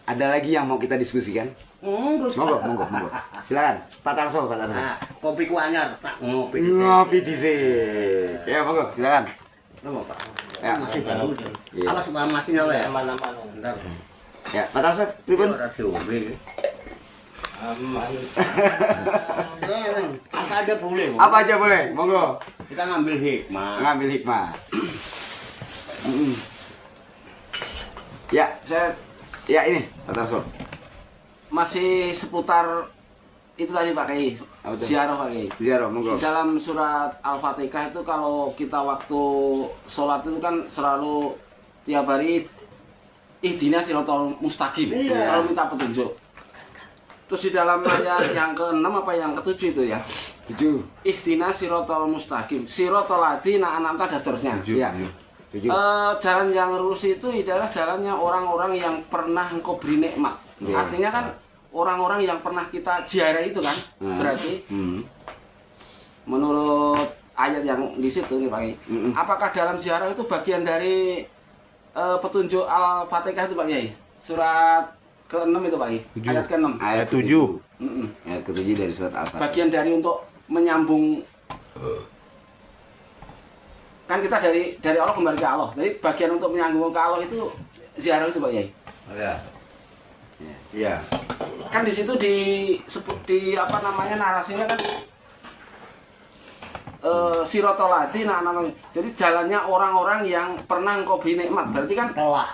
ada lagi yang mau kita diskusikan? Monggo. Silakan, Pak Tarso. Nah, kopi ku anyar, Pak. Ngopi dhisik. Ya, monggo, silakan. Napa, Pak? Ya. Masih baru. Iya. Awas masih nyala ya. Aman-aman. Bentar. Ya, Pak Tarso, pripun? Ora diombe. Aman. Apa aja boleh. Bu. Apa aja boleh, monggo. Kita ngambil hikmah. Ngambil hikmah. Ya, ya ini, Pak Tarso. Masih seputar itu tadi Pak Kiai, Apa itu? ziarah Pak Kiai. Ziarah, monggo. Di dalam surat Al-Fatihah itu kalau kita waktu sholat itu kan selalu tiap hari ihdinas siratal mustaqim, selalu minta petunjuk. Terus di dalam ayat yang ke-6 apa yang ke-7 itu ya? 7. Ihdinas siratal mustaqim, siratal ladzina an'amta dan seterusnya. Iya. 7. Jalan yang lurus itu adalah jalannya orang-orang yang pernah engkau beri nikmat. Iya. Artinya kan orang-orang yang pernah kita ziarah itu kan, berarti menurut ayat yang di situ nih Pak Kiai. Apakah dalam ziarah itu bagian dari petunjuk Al-Fatihah itu Pak Kiai? Surat ke-6 itu Pak Kiai. Ayat ke-6. Ayat 7. Ayat ke-7 dari surat Al-Fatihah. Bagian dari untuk menyambung kan kita dari Allah kembali ke Allah. Jadi bagian untuk menyambung ke Allah itu ziarah itu Pak Kiai. Iya. Kan di situ di apa namanya narasinya kan siratal ladzina an'amta. Jadi jalannya orang-orang yang pernah engkau beri nikmat. Berarti kan telah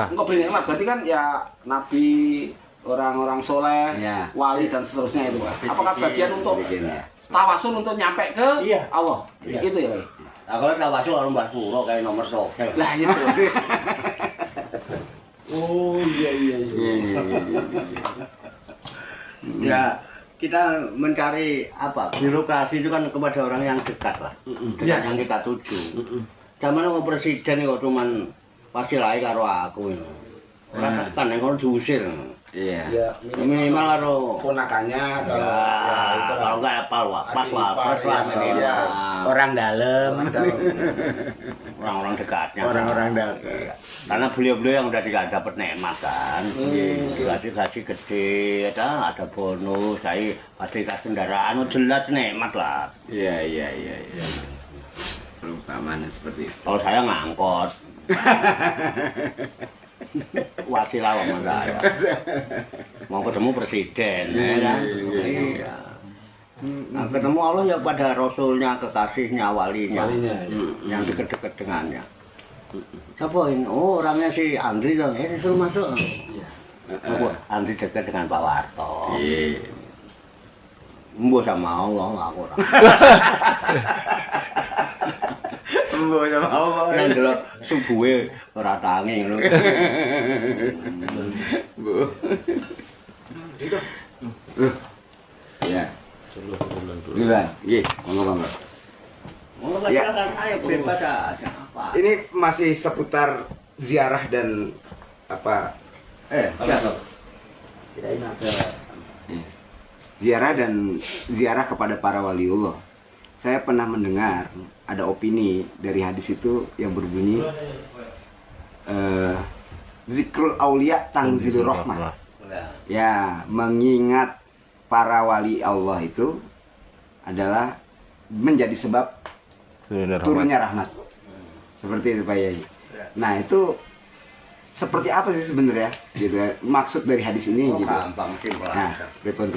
engkau beri nikmat. Berarti kan ya nabi, orang-orang soleh, Ya. wali dan seterusnya itu Pak. Apakah bagian untuk Bikinnya. tawasul untuk nyampe ke Iya. Allah? Iya. Itu ya Pak. Nah, kalau tawasul orang Mbah Puro kayak nomor 1. Lah itu. Oh iya. Ya, kita mencari apa? Birokrasi itu kan kepada orang yang dekat lah. Dengan yang kita tuju. Zaman mau presiden kok cuman pasti lain karo aku ini. Ora tekan yang kalau diusir. Iya. Ya, Minimal karo ponakannya kalau ya, itu lah. kalau enggak apa pas wapres lah Adik ipar, minimal. ya. Orang dalam. Orang-orang dekatnya. Orang-orang dalam. Karena beliau-beliau yang udah dapat nikmat kan. Gaji gede, ada bonus, saya fasilitas kendaraan jelas nikmat lah. Iya. Perumpamaan seperti itu. Kalau saya ngangkot. Wasilah sama saya. Mau ketemu presiden, ya kan? Iya. Nah, ketemu Allah ya pada Rasulnya, kekasihnya, walinya, yang dekat-dekat dengannya. Siapa ini? Oh, orangnya si Andri dong. Disuruh masuk. Oh, Andri dekat dengan Pak Warto. Iya. Mbok sama Allah aku ora. Mbok sama Allah. Yang dulu subuhe ora tangi ngono. Bu. Itu. Ya. Duluan. Nggih, monggo. Oh, Ya. silakan ayo bebas aja. Apa? Ini masih seputar ziarah dan apa? Kirain ada Ziarah kepada para waliullah. Saya pernah mendengar ada opini dari hadis itu yang berbunyi zikrul aulia tangzilur rahmah. Ya, mengingat para wali Allah itu adalah menjadi sebab turunnya rahmat. Seperti itu Pak Yai. Nah, itu seperti apa sih sebenarnya gitu ya? Maksud dari hadis ini gitu. gampang simpel Nah, aja. pripun.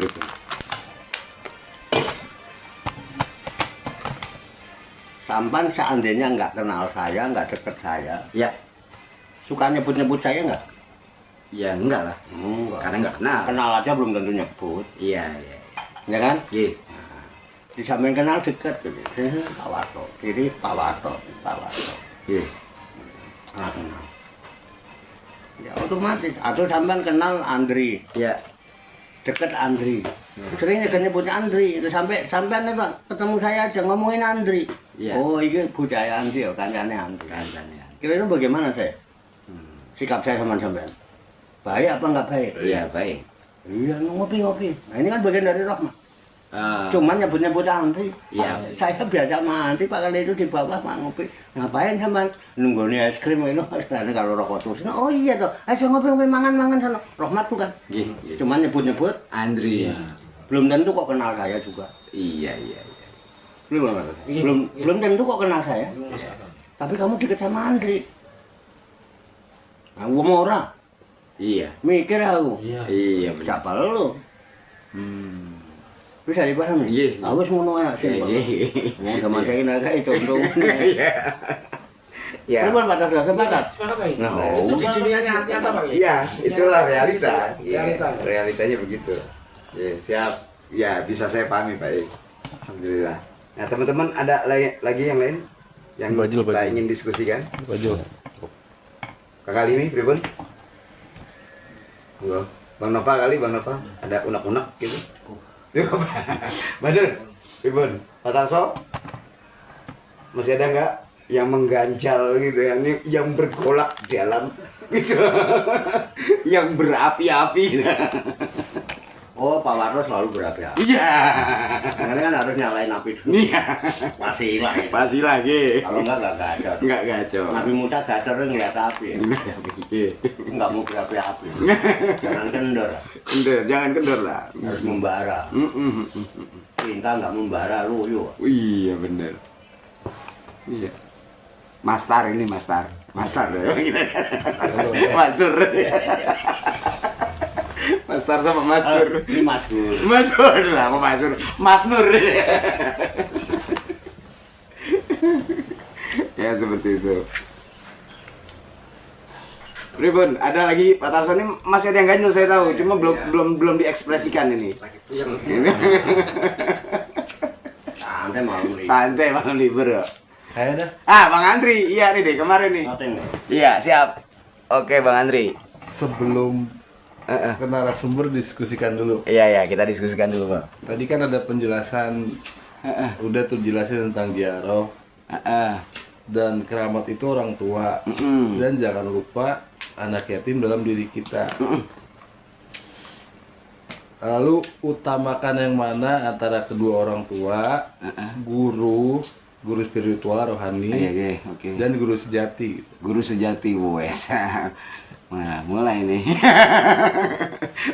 Sampan seandainya nggak kenal saya, nggak deket saya, Ya, suka nyebut-nyebut saya nggak? ya enggak lah. Karena enggak kenal. Kenal aja belum tentu nyebut, Iya. ya kan? Iya. Di samping kenal deket, gitu. Pak Warto, kiri Pak Warto. Iya. Nggak kenal. Ya otomatis, atau sampean kenal Andri, Ya. deket Andri. Sering nyebutnya Andri, itu sampean nih Pak, ketemu saya aja ngomongin Andri. Iya. Oh, ini budaya Andri, ya, kancane Andri. Kandangnya. Kira-kira bagaimana saya? Sikap saya sama sampean? Baik apa enggak baik? Iya, baik. Iya, ngopi-ngopi. Nah, ini kan bagian dari rahmat. Cuman nyebut-nyebut antri. Iya. Saya biasa mandi Pak kali itu di bawah Pak ngopi. Ngapain sampean? Nunggu nih es krim itu karena kalau rokok terus. Oh iya toh. Ayo ngopi mangan sana. Rahmat bukan? Nggih. Cuman nyebut-nyebut Andri. belum tentu kok kenal saya juga. Iya. Belum tentu kok kenal saya. Tapi kamu deket sama Andri. Aku mau ora. Iya. Mikir aku. Iya, benar. Siapa lu? Bisa dipahami? Iya. Aku wis ngono ae. Mau sama saya ini agak contoh. Ya. Pripun Pak Tasya sepakat? Nah, itu di dunia nyata Pak. Iya, itulah realita. Realita. Iya, realitanya begitu. Ya, siap. Ya, bisa saya pahami, Pak. Alhamdulillah. Nah, teman-teman ada lagi yang lain yang kita ingin diskusikan? Baju. Kakak Limi, pripun? Enggak. Bang Nova kali, Bang Nova. Ada unek-unek gitu. Badur, pripun? Pak Tarso? Masih ada nggak yang mengganjal gitu ya? Ini yang bergolak dalam gitu. Yang berapi-api. Oh, Pak Warno selalu berapi-api. Iya. Karena kan harus nyalain api dulu. Iya. Pasti lah. Pasti lagi. Kalau enggak gacor. Enggak gacor. Nabi Musa gacor ngeliat api. Iya. Enggak mau berapi-api. Jangan kendor. Kendor, jangan kendor lah. Harus membara. Cinta enggak membara, luyu. Iya bener. Iya. Mastar ini Mastar. Mastar ya. Mastur. Mastar sama Mastur. Ini Mas Gur. Mastur lah, apa Mastur? Mas Nur. Ya seperti itu. Pribun, ada lagi Pak Tarso ini masih ada yang ganjil saya tahu, cuma belum diekspresikan ini. Santai malam ini. Santai malam libur ya. Kayak dah. Bang Andri, iya nih deh kemarin nih. Santai nih. Iya siap. Oke Bang Andri. Sebelum ke narasumber diskusikan dulu. Iya kita diskusikan dulu Bang. Tadi kan ada penjelasan, udah tuh jelasin tentang ziarah dan keramat itu orang tua. Dan jangan lupa anak yatim dalam diri kita. Lalu utamakan yang mana antara kedua orang tua, guru spiritual rohani, Oke. dan guru sejati. Guru sejati wes. Nah, mulai nih.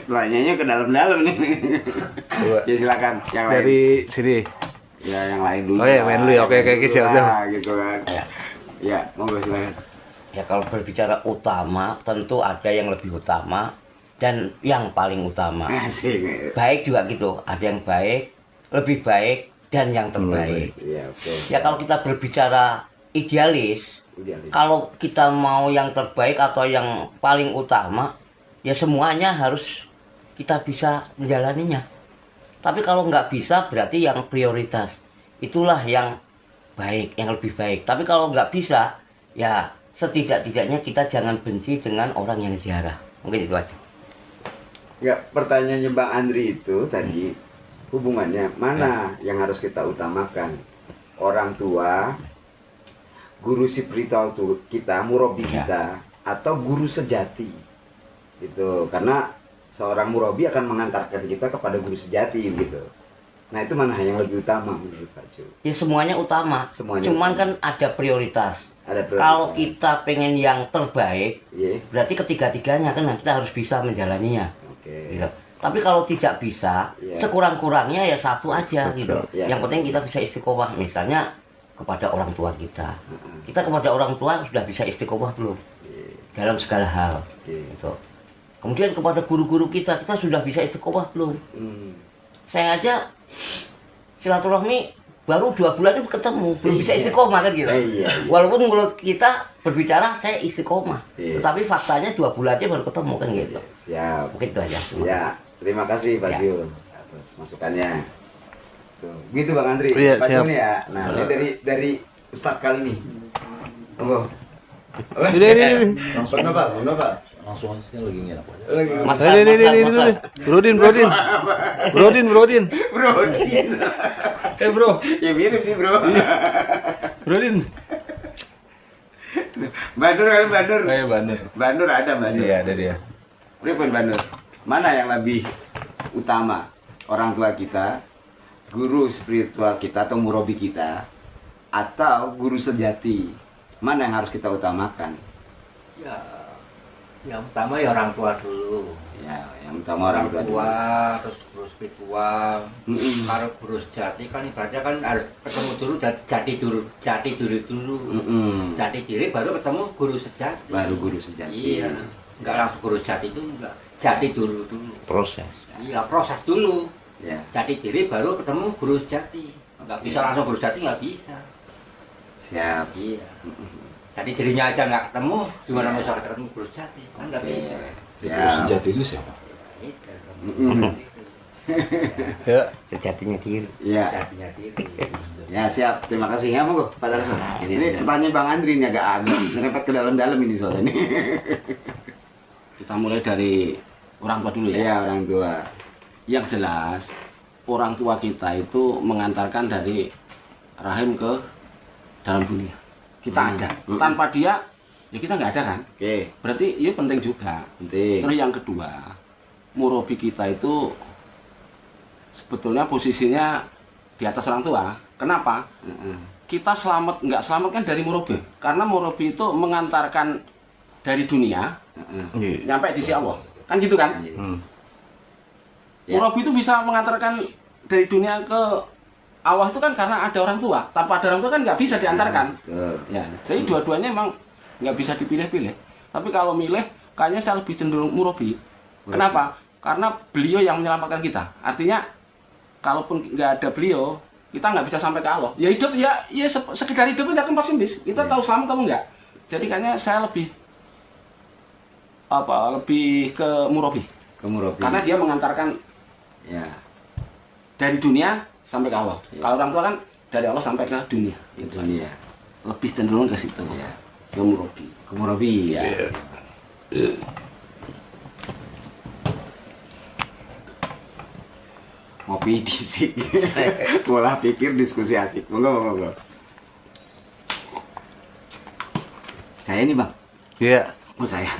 Tanyanya ke dalam-dalam nih. Coba. Ya silakan yang lain. Dari sini. Ya yang lain dulu. Oh ya, main dulu ya. Oke, siap. Gitu kan. Ya, monggo silakan. Ya kalau berbicara utama, tentu ada yang lebih utama dan yang paling utama. Asik. Baik juga gitu, ada yang baik, lebih baik, dan yang terbaik. Iya, oke. Ya kalau kita berbicara idealis, kalau kita mau yang terbaik atau yang paling utama, ya semuanya harus kita bisa menjalaninya. Tapi kalau nggak bisa, berarti yang prioritas. Itulah yang baik, yang lebih baik. Tapi kalau nggak bisa, ya setidak-tidaknya kita jangan benci dengan orang yang ziarah. Mungkin itu aja. Ya, pertanyaannya Bang Andri itu tadi hubungannya mana yang harus kita utamakan? Orang tua, guru spiritual tuh kita, murabi kita, atau guru sejati? Itu karena seorang murabi akan mengantarkan kita kepada guru sejati gitu. Nah, itu mana yang lebih utama menurut Pak Ju? Ya semuanya utama. Semuanya Cuman utama. kan ada prioritas. Ada prioritas. Kalau kita pengen yang terbaik, Iya. berarti ketiga-tiganya kan kita harus bisa menjalaninya. Oke. Gitu. Tapi kalau tidak bisa, Iya. sekurang-kurangnya ya satu aja gitu. Ya. Yang penting kita bisa istiqomah, misalnya kepada orang tua kita. Kita kepada orang tua sudah bisa istiqomah belum? Dalam segala hal. Gitu. Kemudian kepada guru-guru kita sudah bisa istiqomah belum? Saya aja silaturahmi baru 2 bulan itu ketemu, belum bisa istiqomah kan gitu. Iya. Walaupun mulut kita berbicara saya istiqomah, Iya. tetapi faktanya 2 bulan aja baru ketemu kan gitu. Siap. Mungkin itu aja. Ya, terima kasih Pak Ya. Jul atas masukannya. Tuh, gitu Bang Andri. Iya, Pak siap. Jul ya. Nah, ini dari Ustadz kali ini. Monggo. Ini. Kenapa? Langsung aja lagi ngira apa aja. Mas, Ini. Brodin. Brodin. Bro. Ya mirip sih, Bro. Brodin. Bandur kali Bandur. Kayak Bandar. Bandur ada Bandur. Iya, ada dia. Pripun Bandur? Mana yang lebih utama? Orang tua kita guru spiritual kita atau murabi kita atau guru sejati, mana yang harus kita utamakan? Ya, yang utama ya orang tua dulu. Ya, yang utama orang tua dulu. Terus guru spiritual. Kalau guru sejati kan ibaratnya kan harus ketemu dulu jati diri dulu. Jati diri baru ketemu guru sejati. Baru guru sejati. Iya. Enggak langsung guru sejati itu enggak. Jati dulu. Proses. Iya, proses dulu. Ya. Jati diri baru ketemu guru sejati. Enggak bisa langsung guru sejati, enggak bisa. Siap. Iya. Jadi dirinya aja nggak ketemu, gimana bisa ketemu guru sejati? Kan nggak bisa. Guru sejati itu siapa? Itu. Ya. Sejatinya diri. Ya. Sejatinya diri. Ya siap, terima kasih ya monggo Pak Darso. Ini pertanyaan Bang Andri ini agak ngerempet ke dalam-dalam ini soalnya ini. Kita mulai dari orang tua dulu ya. Iya, orang tua. Yang jelas orang tua kita itu mengantarkan dari rahim ke dalam dunia. Kita ada. Tanpa dia ya kita nggak ada kan. Oke, Berarti itu penting juga. penting. Terus yang kedua, murabi kita itu sebetulnya posisinya di atas orang tua. Kenapa? Kita nggak selamat kan dari murabi. Karena murabi itu mengantarkan dari dunia nyampe di sisi Allah. Kan gitu kan? Ya. Murabi itu bisa mengantarkan dari dunia ke Allah itu kan karena ada orang tua. Tanpa ada orang tua kan nggak bisa diantarkan. Betul. Ya, jadi dua-duanya emang nggak bisa dipilih-pilih. Tapi kalau milih, kayaknya saya lebih cenderung murabi. Kenapa? Karena beliau yang menyelamatkan kita. Artinya, kalaupun nggak ada beliau, kita nggak bisa sampai ke Allah. Ya hidup ya sekedar hidup aja kan pesimis. Kita tahu selamat atau enggak. Jadi kayaknya saya lebih ke murabi. Ke murabi. Karena dia mengantarkan Ya. dari dunia sampai ke Allah. Kalau orang tua kan dari Allah sampai ke dunia. Itu Dunia. aja. Lebih cenderung ke situ. Ya. Ke murabi. Ke murabi. Ya. Ngopi disik. Pola pikir diskusi asik. Monggo. Saya nih, Bang. Iya. Oh, saya.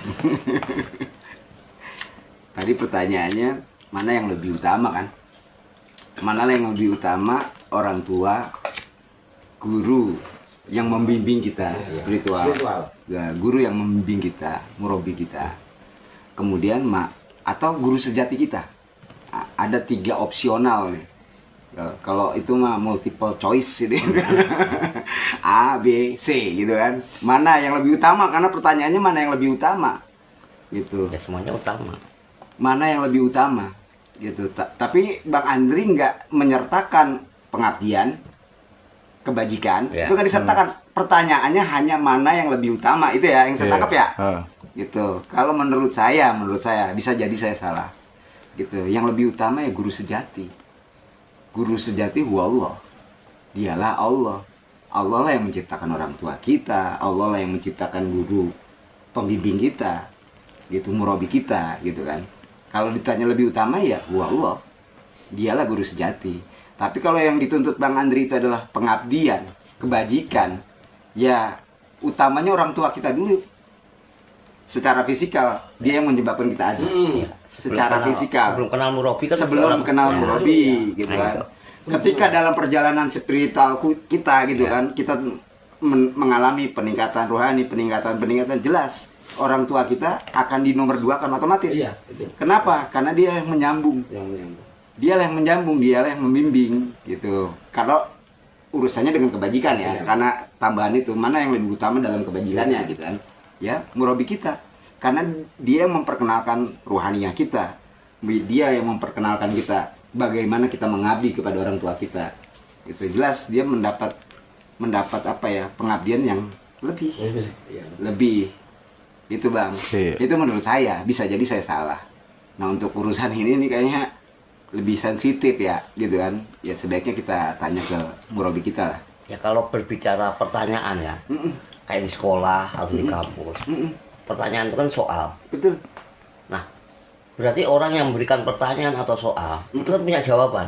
Tadi pertanyaannya mana yang lebih utama kan? Mana yang lebih utama, orang tua, guru yang membimbing kita, spiritual. Ya, guru yang membimbing kita, murabi kita. Kemudian atau guru sejati kita. Ada 3 opsional nih. Kalau itu mah multiple choice gitu. A, B, C gitu kan. Mana yang lebih utama? Karena pertanyaannya mana yang lebih utama? Gitu. Ya semuanya utama. Mana yang lebih utama? Gitu. Tapi Bang Andri nggak menyertakan pengabdian, kebajikan. Ya. Itu kan disertakan. Pertanyaannya hanya mana yang lebih utama. Itu ya yang saya tangkap ya. Gitu. Kalau menurut saya bisa jadi saya salah. Gitu. Yang lebih utama ya guru sejati. Guru sejati huwa Allah. Dialah Allah. Allah lah yang menciptakan orang tua kita, Allah lah yang menciptakan guru pembimbing kita, gitu, murabi kita, gitu kan. Kalau ditanya lebih utama ya huwa Allah. Dialah guru sejati. Tapi kalau yang dituntut Bang Andri itu adalah pengabdian, kebajikan, ya utamanya orang tua kita dulu. Secara fisikal dia yang menyebabkan kita ada. Secara fisikal. Sebelum kenal murabi kan Sebelum kenal ya, murabi gitu Nah, kan. itu. Ketika dalam perjalanan spiritual kita gitu Ya. kan, kita mengalami peningkatan rohani, peningkatan jelas orang tua kita akan di nomor 2 kan otomatis. Iya, betul. Kenapa? Karena dia yang menyambung. Dia yang menyambung, dia yang membimbing gitu. Kalau urusannya dengan kebajikan ya, karena tambahan itu mana yang lebih utama dalam kebajikannya gitu kan. Ya, murabi kita. Karena dia yang memperkenalkan rohaniah kita. Dia yang memperkenalkan kita bagaimana kita mengabdi kepada orang tua kita. Itu jelas dia mendapat apa ya? Pengabdian yang lebih. Itu Bang. Iya. Itu menurut saya, bisa jadi saya salah. Nah, untuk urusan ini nih kayaknya lebih sensitif ya, gitu kan. Ya sebaiknya kita tanya ke murabi kita lah. Ya kalau berbicara pertanyaan ya, kayak di sekolah atau di kampus, pertanyaan itu kan soal. Betul. Nah, berarti orang yang memberikan pertanyaan atau soal itu kan punya jawaban.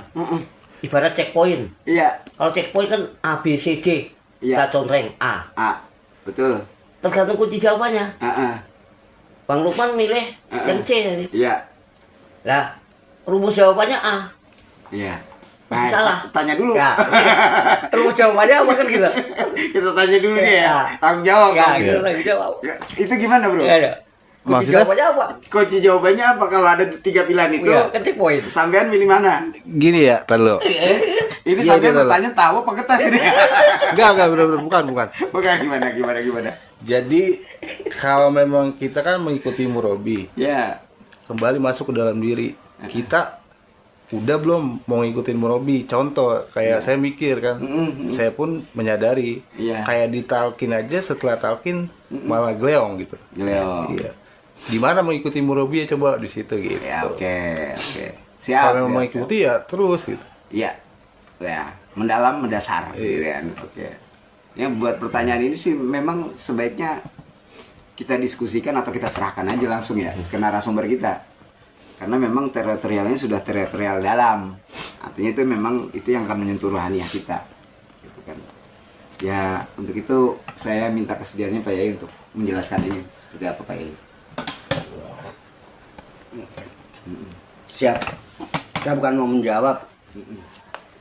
Ibarat checkpoint. Iya. Kalau checkpoint kan A, B, C, D. Iya. Kita contreng A. Betul. Tergantung kunci jawabannya. Bang Lukman milih yang C tadi. Iya. Nah, rumus jawabannya A. Iya. Pasti salah. Tanya dulu. Ya. Rumus jawabannya apa kan gitu? Kita tanya dulu nih ya. Ya. Tanggung jawab. Ya, Bang. gitu lagi jawab. Itu gimana, Bro? Ya, ya. Kunci Maksudnya? jawabannya apa? Kunci jawabannya apa kalau ada 3 pilihan itu? Iya, ketik poin. Sampean milih mana? Gini ya, tar dulu. Ini Iya, sampean gitu loh. bertanya tahu apa kertas ini? Enggak, bener-bener bukan. Bukan gimana? Jadi kalau memang kita kan mengikuti murabi, Ya. kembali masuk ke dalam diri. Kita udah belum mau ngikutin murabi. Contoh kayak saya mikir kan, saya pun menyadari Iya. kayak ditalkin aja setelah talkin malah gleong gitu. Gleong. Iya. Gimana mengikuti murabi ya coba di situ gitu. Ya, oke. Siap. Kalau mau mengikuti ya terus gitu. Iya. Ya, mendalam mendasar gitu kan. Oke. Ya buat pertanyaan ini sih memang sebaiknya kita diskusikan atau kita serahkan aja langsung ya ke narasumber kita. Karena memang teritorialnya sudah teritorial dalam. Artinya itu memang itu yang akan menyentuh rohaniah kita. Gitu kan. Ya, untuk itu saya minta kesediaannya Pak Yai untuk menjelaskan ini seperti apa Pak Yai. Siap. Saya bukan mau menjawab.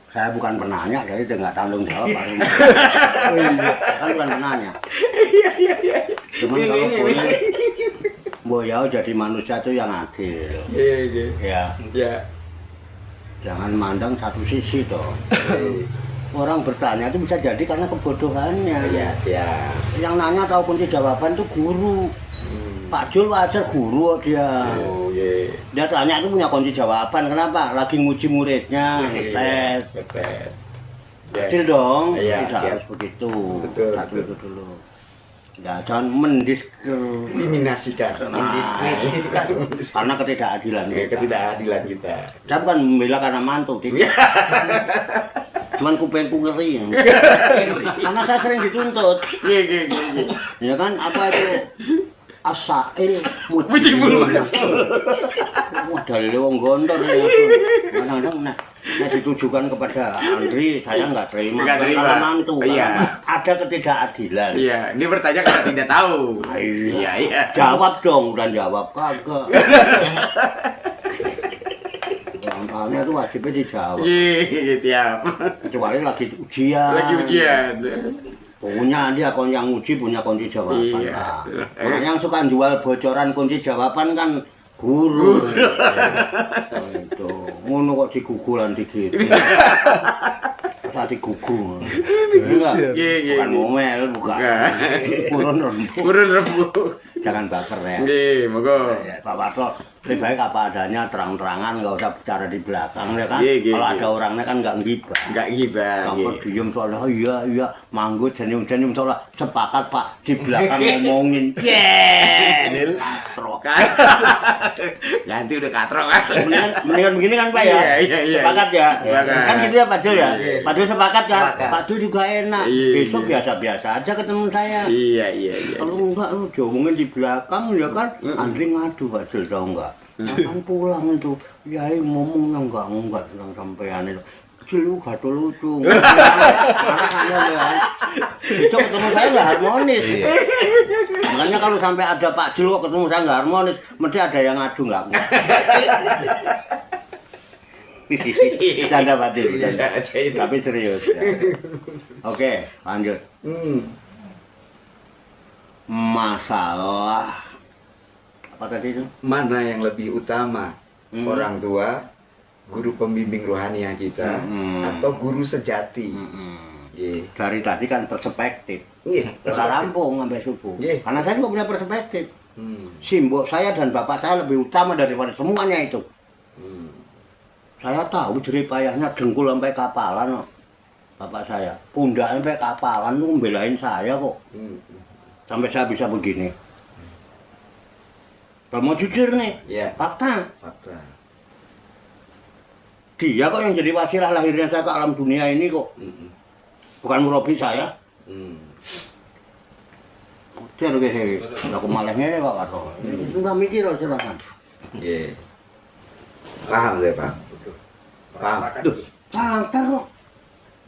Saya bukan penanya, jadi dia nggak tanggung jawab. Saya bukan penanya. Cuman kalau boleh, Boyau jadi manusia itu yang adil. Ya. Jangan mandang satu sisi dong. Orang bertanya itu bisa jadi karena kebodohannya. Ya, siap. Yang nanya tahu kunci jawaban itu guru. Pak Jul wajar guru dia. Oh, yeah. Dia tanya itu punya kunci jawaban. Kenapa? Lagi nguji muridnya, tes. Kecil dong, Iya, tidak siap. harus begitu. Betul, Satu betul. itu dulu. Ya, jangan Eliminasikan. Mendiskreditkan. karena ketidakadilan kita. Ketidakadilan kita. Saya bukan membela karena mantu, tidak. Cuman kupengku ngeri. Karena saya sering dituntut. Ya kan, apa itu? Asail mujibul masul. Wah, dari wong gondor ya. Kadang-kadang nah ditujukan kepada Andri, saya nggak terima. Nggak terima. Karena mantu. Iya. Ada ketidakadilan. Iya, dia bertanya karena tidak tahu. Iya. Jawab dong, dan jawab kagak. Soalnya itu wajibnya dijawab. Iya, siap. Kecuali lagi ujian. Punya dia yang uji punya kunci jawaban. Iya. Nah, orang yang suka jual bocoran kunci jawaban kan guru. Itu ngono kok digugulan dikit. Saat digugu. Enggak. Bukan ngomel, bukan. Urun rembuk. Jangan baper ya. Nggih, monggo. Pak Warto, lebih baik apa adanya, terang-terangan, nggak usah bicara di belakang ya kan. Iya. Kalau ada orangnya kan nggak ngibah. Enggak gibah. Kamu diem soalnya, oh iya, manggut, senyum-senyum soalnya sepakat Pak, di belakang ngomongin. Yeay, katrok. Nanti udah katrok kan. Mendingan begini kan Pak ya? Iya. Sepakat ya? Sepakat. Kan gitu ya Pak Jul ya? Iya. Pak Jul sepakat kan? Sepakat. Pak Jul juga enak. Iya. Besok biasa-biasa aja ketemu saya. Iya. Kalau enggak lu diomongin di belakang ya kan, Andri ngadu Pak Jul tau enggak? Kapan pulang itu, Yai ngomongnya enggak bilang sampean itu. Jul lu gak lucu. Marahnya ya. Besok ketemu saya enggak harmonis. Makanya kalau sampai ada Pak Jul kok ketemu saya enggak harmonis, mesti ada yang ngadu enggak. Canda Pak Jul. Bisa aja itu. Tapi serius ya. Oke, lanjut. Masalah apa tadi itu? Mana yang lebih utama? Orang tua, guru pembimbing rohaniah kita, atau guru sejati? Iya. Dari tadi kan perspektif. Iya. Kita rampung sampai subuh. Iya. Karena saya nggak punya perspektif. Simbol saya dan bapak saya lebih utama daripada semuanya itu. Saya tahu jeripayahnya dengkul sampai kapalan kok. Bapak saya, pundak sampai kapalan tuh membelain saya kok. Sampai saya bisa begini. Kalau mau jujur nih, Iya. fakta. Fakta. Dia kok yang jadi wasilah lahirnya saya ke alam dunia ini kok. Bukan murabi saya. Dia lebih sih, aku malahnya ya Pak Warto. Itu nggak mikir loh silakan. Iya. Paham saya, Pak. Paham. Duh, fakta kok.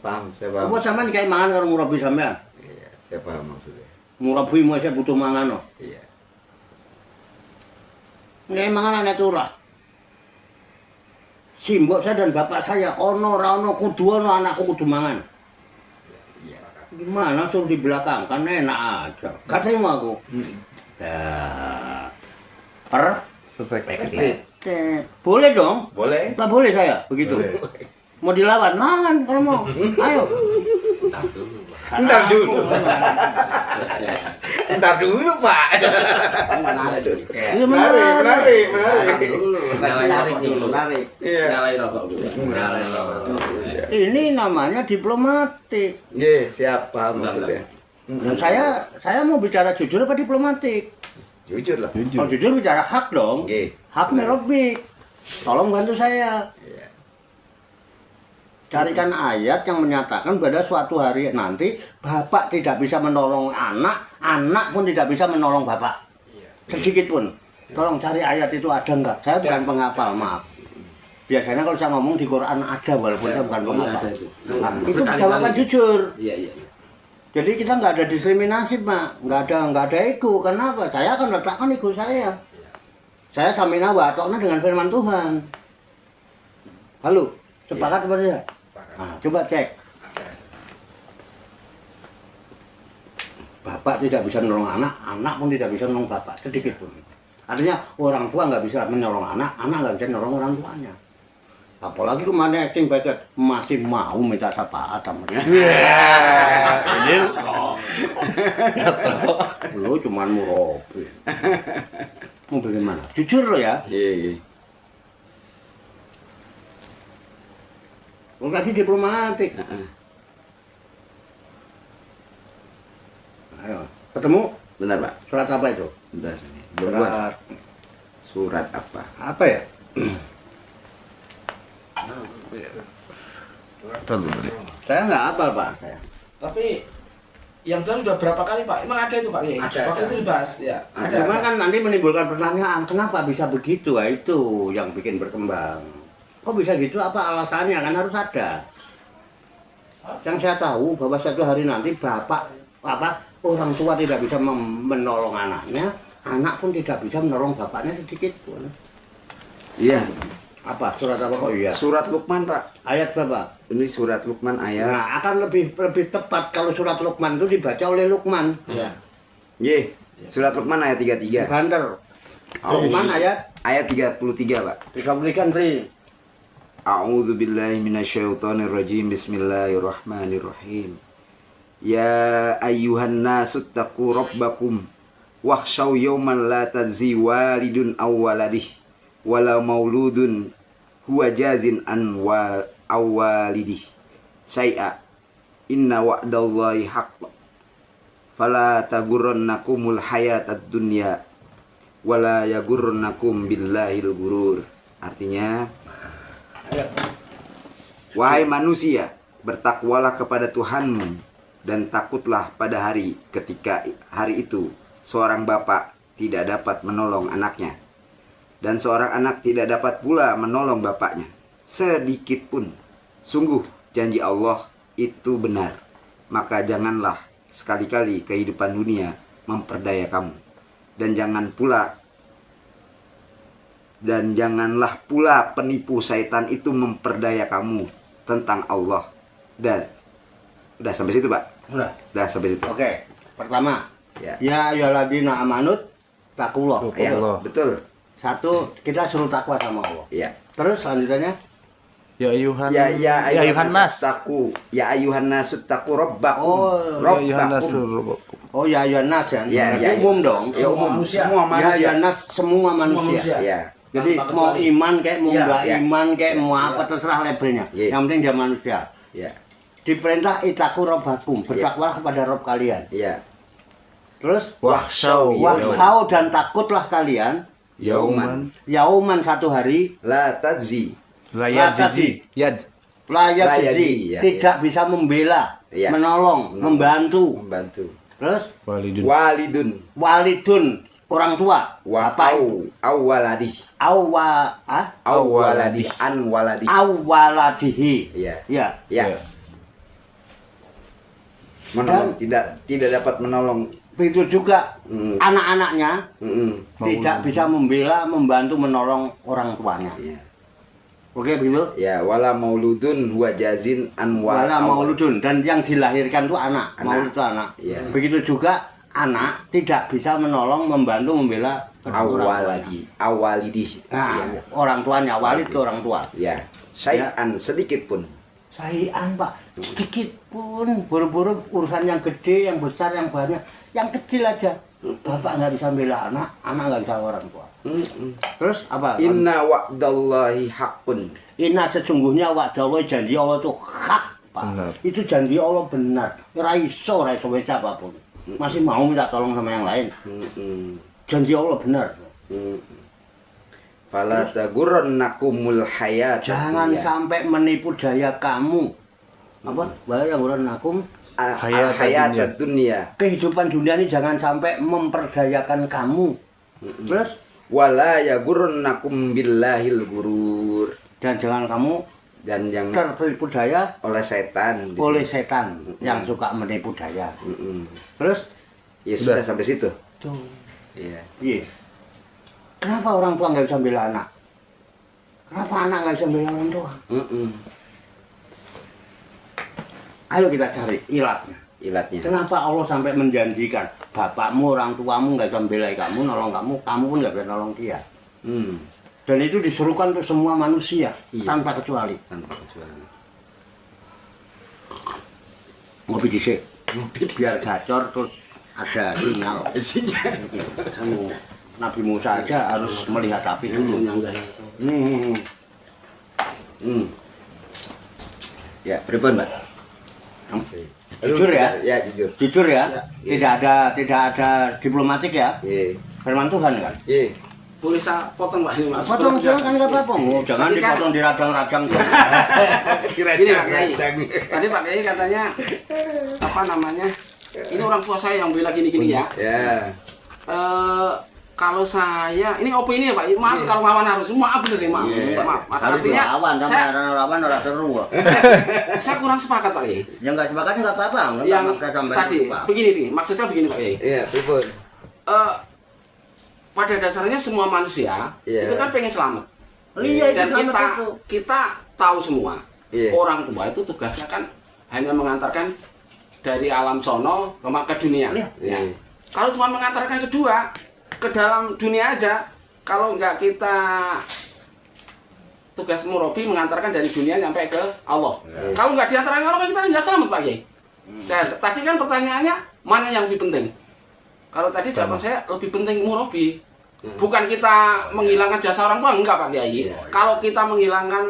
Paham, saya paham. Apa sampean kayak mangan karo murabi sampean? Iya, saya paham maksudnya. Murabi mau saya butuh mangan loh. Iya. Kayak mangan anak turah. simbok saya dan bapak saya ono rano kudu ono anakku kudu mangan. Gimana suruh di belakang kan enak aja. Katanya aku. Nah, Efektif. boleh dong? Boleh. Tak boleh saya begitu. Mau dilawan, lawan kalau mau. Ayo. Ntar dulu. Ntar dulu, Pak. Iya, Menarik. Menarik nih, menarik. Iya. Nyalain rokok dulu. Nyalain rokok dulu. Ini namanya diplomatik. Nggih, siap paham maksudnya. Dan saya mau bicara jujur apa diplomatik? Jujur lah. Kalau jujur bicara hak dong. Nggih. Hak merobik. Tolong bantu saya. Iya. Carikan ayat yang menyatakan pada suatu hari nanti bapak tidak bisa menolong anak, anak pun tidak bisa menolong bapak. Sedikit pun. Tolong cari ayat itu ada enggak? Saya bukan penghafal, maaf. Biasanya kalau saya ngomong di Quran ada walaupun saya bukan penghafal. Nah, itu jawaban jujur. Iya. Jadi kita nggak ada diskriminasi, Pak. Nggak ada ego. Kenapa? Saya akan letakkan ego saya. Saya samina wa ta'na dengan firman Tuhan. Halo, sepakat apa tidak? Nah, coba cek. Bapak tidak bisa menolong anak, anak pun tidak bisa menolong bapak, sedikit pun. Artinya orang tua nggak bisa menolong anak, anak nggak bisa menolong orang tuanya. Apalagi kemana acting Beckett masih mau minta syafaat sama dia. Ini Lu cuman murabi. Mau bagaimana? Jujur lo ya. Iya. Lu kasih diplomatik. Ayo, ketemu Bentar, Pak. surat apa itu? Bentar nih. Berbuat Surat surat apa? apa ya? Saya nggak hafal, Pak. Saya. Tapi yang tadi udah berapa kali Pak? Emang ada itu Pak? Waktu itu dibahas ya. Cuma kan nanti menimbulkan pertanyaan, kenapa bisa begitu? Nah, itu yang bikin berkembang. Kok bisa gitu? Apa alasannya? Kan harus ada. Yang saya tahu bahwa suatu hari nanti orang tua tidak bisa menolong anaknya, anak pun tidak bisa menolong bapaknya sedikit pun. Iya. Apa? Surat apa kok iya? Surat Luqman, Pak. Ayat berapa? Ini surat Luqman ayat. Nah, akan lebih tepat kalau surat Luqman itu dibaca oleh Luqman. Iya. Nggih. Surat Luqman ayat 33. Banter. Luqman ayat Ayat 33, Pak. 33 Tri. A'udzu billahi minasyaitonir rajim. Bismillahirrahmanirrahim. Ya ayyuhan nasu taqu rabbakum wakhshaw yawman la tajzi walidun aw waladih wala mauludun huwa jazin an awalidih syai'a inna wa'dallahi haqq fala tagurrannakumul hayatad dunya wala yagurrannakum billahil gurur. Artinya, wahai manusia, bertakwalah kepada Tuhanmu dan takutlah pada hari ketika hari itu seorang bapak tidak dapat menolong anaknya dan seorang anak tidak dapat pula menolong bapaknya sedikit pun. Sungguh janji Allah itu benar. Maka janganlah sekali-kali kehidupan dunia memperdaya kamu dan janganlah pula penipu syaitan itu memperdaya kamu tentang Allah. Dan udah sampai situ, Pak. Udah sampai situ. Oke. Pertama, Ya. ya ayyuhalladzina amanut taqullah. Ya, betul. Satu, kita suruh takwa sama Allah. Ya. Terus selanjutnya, ya ayuhan Ya ayuhan nas. taku. Ya ayuhan nasu taku rabbakum. Oh, Ya ayuhan nas. oh ya ayyuhan nas ya. Ya, Berarti ya, umum dong. Ya umum. manusia. Semua Ya manusia. ayyuhan nas semua manusia. Ya. Jadi Tanpa mau kecuali. iman kayak mau Iya, nggak iya. iman kayak Iya, mau iya. apa terserah labelnya. Iya. Yang penting dia manusia. Ya. Diperintah itaku robbakum, bertakwalah kepada Rob kalian. Ya. Terus Wahsyau waksau dan takutlah kalian Yauman yauman satu hari la tajzi. layad jiji yad layak Layak jiji, jiji, ya, tidak bisa membela, Iya. menolong, membantu. Membantu. Terus walidun Walidun walidun orang tua, wa bapak, awwaladih. awwaladih, An waladih. awwaladihi. Iya. Ya. Ya. Ya. Menolong tidak dapat menolong. Begitu juga Mm. anak-anaknya Mm-mm. tidak bisa membela, membantu, menolong orang tuanya. Iya. Oke begitu. Ya, wala mauludun huwa jazin an Wala mauludun, dan yang dilahirkan itu anak. Maulud itu anak. Iya. Begitu juga anak tidak bisa menolong, membantu, membela awalidih. Nah, Ya. orang tuanya, walid itu orang tua. Ya, syai'an sedikit pun. Sayan Pak, sedikit pun, buru-buru urusan yang gede, yang besar, yang banyak, yang kecil aja. Bapak nggak bisa bela anak, anak nggak bisa orang tua. Terus apa? Inna wa'dallahi haqqun. Inna sesungguhnya wa'dallahi, janji Allah itu hak, Pak. Benar. Itu janji Allah benar. Raiso siapapun. Masih mau minta tolong sama yang lain. Janji Allah benar. Fala tagurrannakumul hayat. Jangan sampai menipu daya kamu. Apa? Wala yang gurrannakum hayat dunia. kehidupan dunia ini jangan sampai memperdayakan kamu. Terus Wala yagurrannakum billahil gurur. dan jangan kamu Dan yang tertipu daya oleh setan. oleh setan yang suka menipu daya. Terus Ya sudah sampai situ. tuh, Iya. iya. Kenapa orang tua nggak bisa bela anak? Kenapa anak nggak bisa bela orang tua? Ayo kita cari ilatnya. Ilatnya. Kenapa Allah sampai menjanjikan bapakmu, orang tuamu nggak bisa bela kamu, nolong kamu, kamu pun nggak bisa nolong dia. Dan itu disuruhkan untuk semua manusia Iya. tanpa kecuali. Tanpa kecuali. Ngopi dhisik. Biar gacor terus ada sinyal. Kamu Nabi Musa aja harus melihat api dulu. Nih, Ya, pripun, Mbak? jujur ya, Ya, jujur. jujur ya. Tidak ada diplomatik ya. Iya. Firman Tuhan kan. Iya. Boleh saya potong Pak ini Mas? Potong kan nggak apa-apa. Oh, jangan Tadi kan- dipotong dirajang-rajang. Gini Pak Kiai. Tadi Pak Kiai katanya apa namanya? Ini orang tua saya yang bela gini-gini ya. Ya. Kalau saya ini opini ya Pak, maaf kalau lawan harus maaf bener ya maaf. Iya. Maaf. Mas Harus artinya lawan, sama saya, lawan orang seru. saya kurang sepakat Pak Kiai. Yang nggak sepakat nggak apa-apa. Yang Nggak sampai tadi lupa. begini nih, maksud saya begini Pak Kiai. Iya, pripun? Pada dasarnya semua manusia Iya. itu kan pengen selamat. Iya, itu Dan selamat itu. kita tahu semua Iya. orang tua itu tugasnya kan hanya mengantarkan dari alam sono ke dunia. Iya. Ya. Iya. Kalau cuma mengantarkan kedua ke dalam dunia aja, kalau nggak kita tugas murabi mengantarkan dari dunia sampai ke Allah. Kalau nggak diantarkan Allah kan kita nggak selamat Pak Kiai. Dan tadi kan pertanyaannya mana yang lebih penting? Kalau tadi jawaban saya lebih penting murabi. Bukan kita menghilangkan jasa orang tua, enggak Pak Kiai. Kalau kita menghilangkan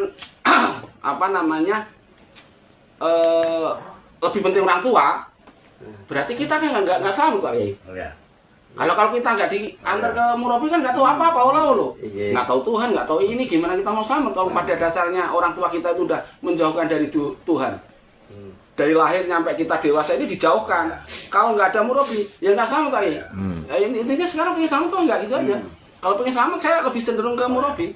apa namanya lebih penting orang tua, berarti kita kan nggak selamat Pak Kiai. Kalau kita nggak diantar ke murabi kan nggak tahu apa-apa olah Iya. nggak tahu Tuhan, nggak tahu ini gimana kita mau selamat kalau pada dasarnya orang tua kita itu udah menjauhkan dari Tuhan. Dari lahir sampai kita dewasa ini dijauhkan. Kalau nggak ada murabi, ya nggak selamat Pak Kiai. Ya, intinya sekarang pengen selamat kok nggak gitu aja. Kalau pengen selamat saya lebih cenderung ke murabi.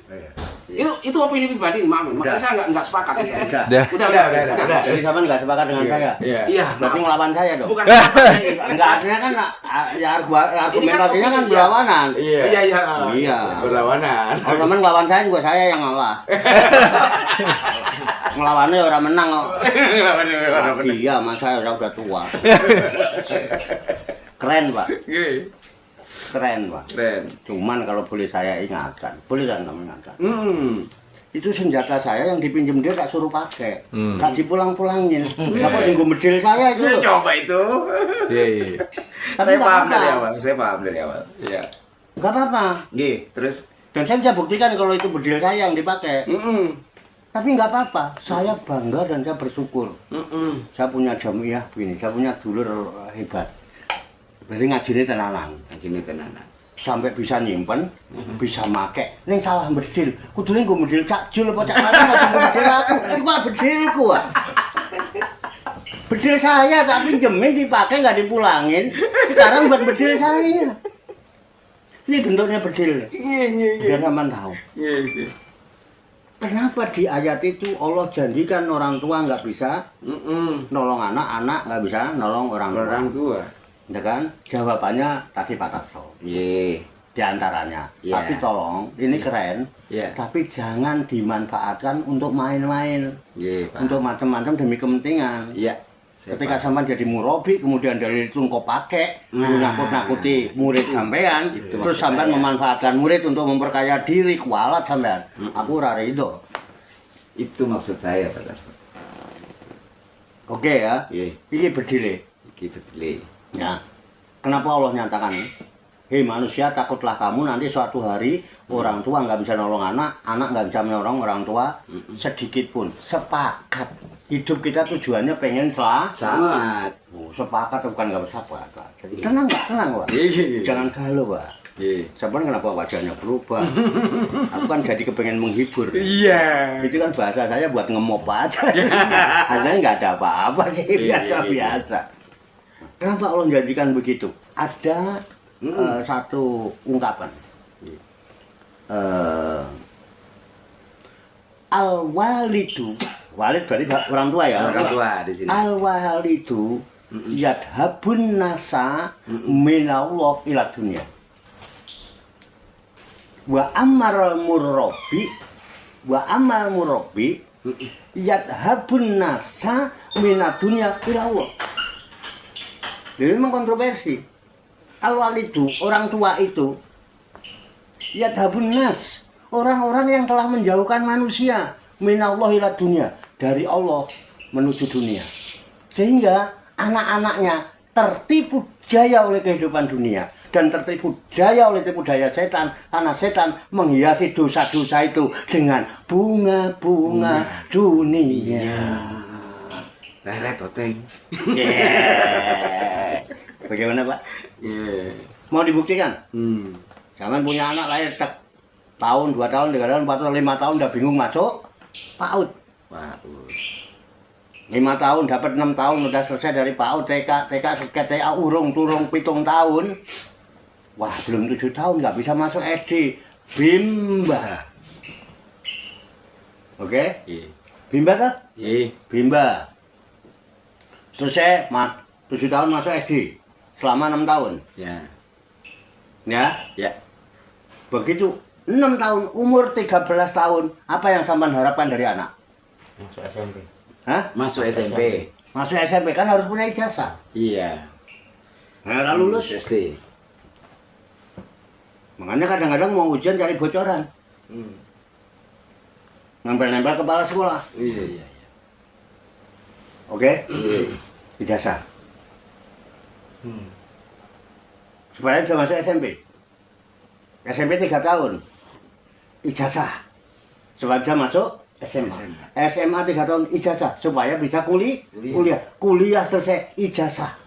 Itu opini pribadi, maaf. Makanya saya nggak sepakat. Udah. Jadi sama nggak sepakat dengan saya. Iya. Berarti ngelawan saya dong. Bukan. Enggak, artinya kan ya argumentasinya kan opini, berlawanan. Iya. Iya. Berlawanan. Kalau teman ngelawan saya juga saya yang ngalah. Ngelawannya orang menang kok. Iya, mas saya udah tua. Keren Pak, keren Pak. Keren. Cuman kalau boleh saya ingatkan, boleh kan kamu ingatkan? Itu senjata saya yang dipinjem dia tak suruh pakai, tak dipulang-pulangin. Siapa yang medil saya itu? loh. Coba itu. Iya, iya. Tapi Saya nggak paham apa-apa. dari awal. Saya paham dari awal. Iya. Nggak apa-apa. Nggih, terus Dan saya bisa buktikan kalau itu bedil saya yang dipakai. Tapi nggak apa-apa. Saya bangga dan saya bersyukur. Saya punya jamiah begini, saya punya dulur hebat. Berarti ngajinya tenanan. Ajine tenanan. Sampai bisa nyimpen, bisa make. Ning salah bedil. Kudune nggo bedil cak jul apa cak lanang aja bedil aku. Iku malah bedilku ah. Bedil saya tak pinjemin dipakai nggak dipulangin. Sekarang buat bedil saya. Ini bentuknya bedil. Biar sampean tahu. Kenapa di ayat itu Allah janjikan orang tua nggak bisa nolong anak, anak nggak bisa nolong orang tua. Orang tua. Ya kan? Jawabannya tadi Pak Tarso. Iya. di antaranya. Iya. Tapi tolong, ini keren. Iya. Tapi jangan dimanfaatkan untuk main-main. Iya, Pak. Untuk macam-macam demi kepentingan. Iya. Saya Ketika paham. sampean jadi murabi, kemudian dari itu engkau pakai, nakut-nakuti murid sampean, Itu terus maksud sampean saya. memanfaatkan murid untuk memperkaya diri, kualat sampean. Aku ora rido. Itu maksud saya, Pak Tarso. Oke ya, Iya. ini berdiri. Iki betul. Ya, kenapa Allah nyatakan ini? Hei manusia, takutlah kamu nanti suatu hari orang tua nggak bisa nolong anak, anak nggak bisa menolong orang tua sedikit pun. Sepakat. Hidup kita tujuannya pengen Sangat. Oh, sepakat bukan nggak bersahabat, Pak. Jadi tenang Pak, tenang Pak. Iya. Jangan galau Pak. Iya. Sabar kenapa wajahnya berubah? Aku kan jadi kepengen menghibur. Iya. Itu kan bahasa saya buat ngemop aja. Asalnya nggak ada apa-apa sih, biasa-biasa. Kenapa Allah menjadikan begitu? Ada satu ungkapan. Al-walidu, walid berarti orang tua ya. Orang tua di sini. Al-walidu yadhabun nasa minallah ila dunya. Wa amal murabbi yadhabun nasa minadunya ilallah. Jadi memang kontroversi. Al-walidu, orang tua itu yadhabun nas, orang-orang yang telah menjauhkan manusia minallah ila dunya, dari Allah menuju dunia. Sehingga anak-anaknya tertipu daya oleh kehidupan dunia dan tertipu daya oleh tipu daya setan, karena setan menghiasi dosa-dosa itu dengan bunga-bunga dunia. Teret toteng. Bagaimana Pak? Iya. Mau dibuktikan? Hmm. Jangan punya anak lahir tahun, 2 tahun, 3 tahun, 4 tahun, 5 tahun udah bingung masuk PAUD. Waduh. 5 tahun dapat 6 tahun udah selesai dari PAUD, TK, TK, urung, turung, 7 tahun. Wah, belum 7 tahun nggak bisa masuk SD. Bimba. Oke? Iya. Bimba kah? Iya. Bimba. Selesai 7 tahun masuk SD. Selama 6 tahun. Ya. Ya? Ya. Begitu 6 tahun, umur 13 tahun, apa yang sampean harapkan dari anak? Masuk SMP. Hah? Masuk SMP. Masuk SMP kan harus punya ijazah. Iya. Nah, lulus. SD. Makanya kadang-kadang mau ujian cari bocoran. Nempel-nempel kepala sekolah. Iya. Oke? Iya. Ijazah. Supaya bisa masuk SMP. SMP 3 tahun. Ijazah. Supaya bisa masuk SMA. SMA 3 tahun ijazah. Supaya bisa kuliah. Kuliah selesai ijazah.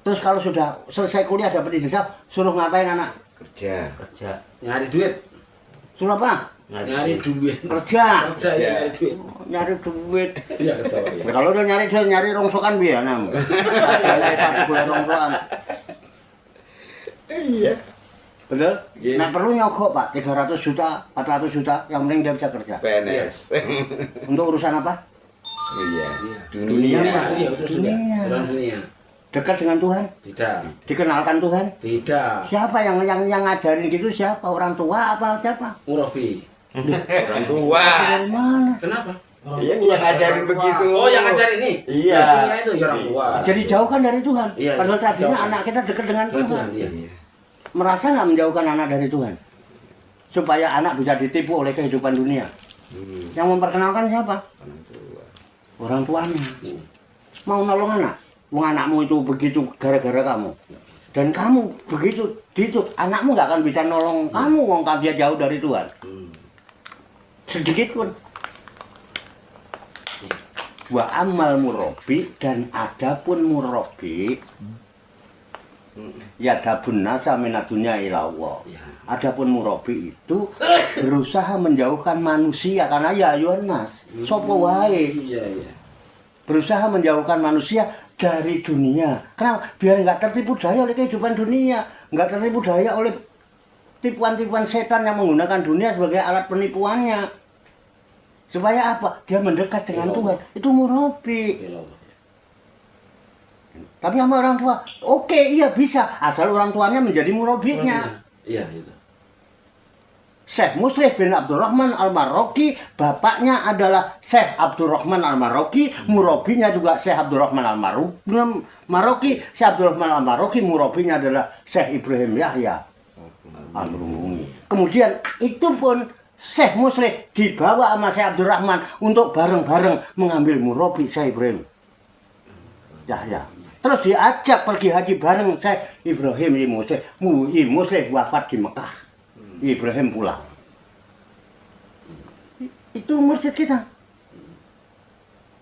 Terus kalau sudah selesai kuliah dapat ijazah, suruh ngapain anak? Kerja. Kerja. Nyari duit. Suruh apa? Nyari duit. Kerja. Kerja ya nyari duit. Nyari duit. Iya, kesalahan. Ya, kalau udah nyari duit, nyari rongsokan biar nam. Nyari satu bulan rongsokan. Iya. Betul? Iya. Nah perlu nyogok Pak, 300 juta, 400 juta, yang penting dia bisa kerja. PNS. Untuk urusan apa? Iya. Dunia, Dunia. iya betul sudah. Dunia. Dalam dunia. Dekat dengan Tuhan, Tidak. dikenalkan Tuhan. Tidak. Siapa yang ngajarin gitu? Siapa? Orang tua apa siapa? Murabi. Orang tua. Dari mana? Kenapa? Iya, yang ngajarin begitu. Oh, yang ngajar ini? Iya. Ya, dunia itu ya orang tua. Jadi jauhkan dari Tuhan. Iya, Padahal tadinya jauhkan. anak kita dekat dengan Dengan Tuhan. Tuhan, iya. Merasa nggak menjauhkan anak dari Tuhan? Supaya anak bisa ditipu oleh kehidupan dunia. Yang memperkenalkan siapa? Orang tua. Orang tuanya. Mau nolong anak? Wong anakmu itu begitu gara-gara kamu. Dan kamu begitu dituk, anakmu nggak akan bisa nolong kamu, wong dia jauh dari Tuhan. Sedikit pun. Wa amal murabi, dan adapun murabi ya dabun nasa minadunya ilallah. Adapun murabi itu berusaha menjauhkan manusia, karena ya Yonas sopo wae. Iya, iya. Berusaha menjauhkan manusia dari dunia. Kenapa? Biar nggak tertipu daya oleh kehidupan dunia, nggak tertipu daya oleh tipuan-tipuan setan yang menggunakan dunia sebagai alat penipuannya. Supaya apa? Dia mendekat dengan Tuhan. Itu murabi. Ilallah. Tapi sama orang tua, oke, iya bisa, asal orang tuanya menjadi murabinya. Iya, itu. Syekh Muslih bin Abdurrahman Al-Maroki, bapaknya adalah Syekh Abdurrahman Al-Maroki, murabinya juga Syekh Abdurrahman Al-Maroki, Syekh Abdurrahman Al-Maroki, murabinya adalah Syekh Ibrahim Yahya Al-Rungungi. Kemudian itu pun Syekh Muslih dibawa sama Syekh Abdurrahman untuk bareng-bareng mengambil murabi Syekh Ibrahim Yahya. Terus diajak pergi haji bareng Syekh Ibrahim Muslih wafat di Mekah. Ibrahim pulang. Itu mursyid kita.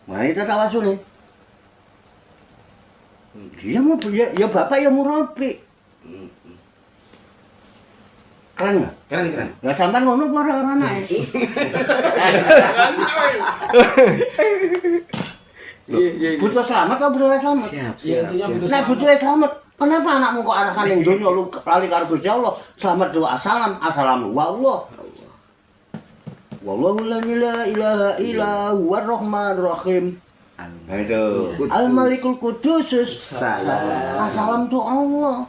Nah itu tawasulnya. Dia mau ya bapak ya murabi. Keren nggak? Keren. Lah sampean ngono ora anak. Butuh selamat atau butuh selamat? Siap. Nah butuh selamat. Kenapa anakmu kok arahkan yang dunia lu lali karo Gusti Allah? Selamat doa salam, assalamu wallah. Wallahu la ilaha illa huwar rahmanir rahim. Itu Al-Malikul Qudusus salam. Salam tuh Allah.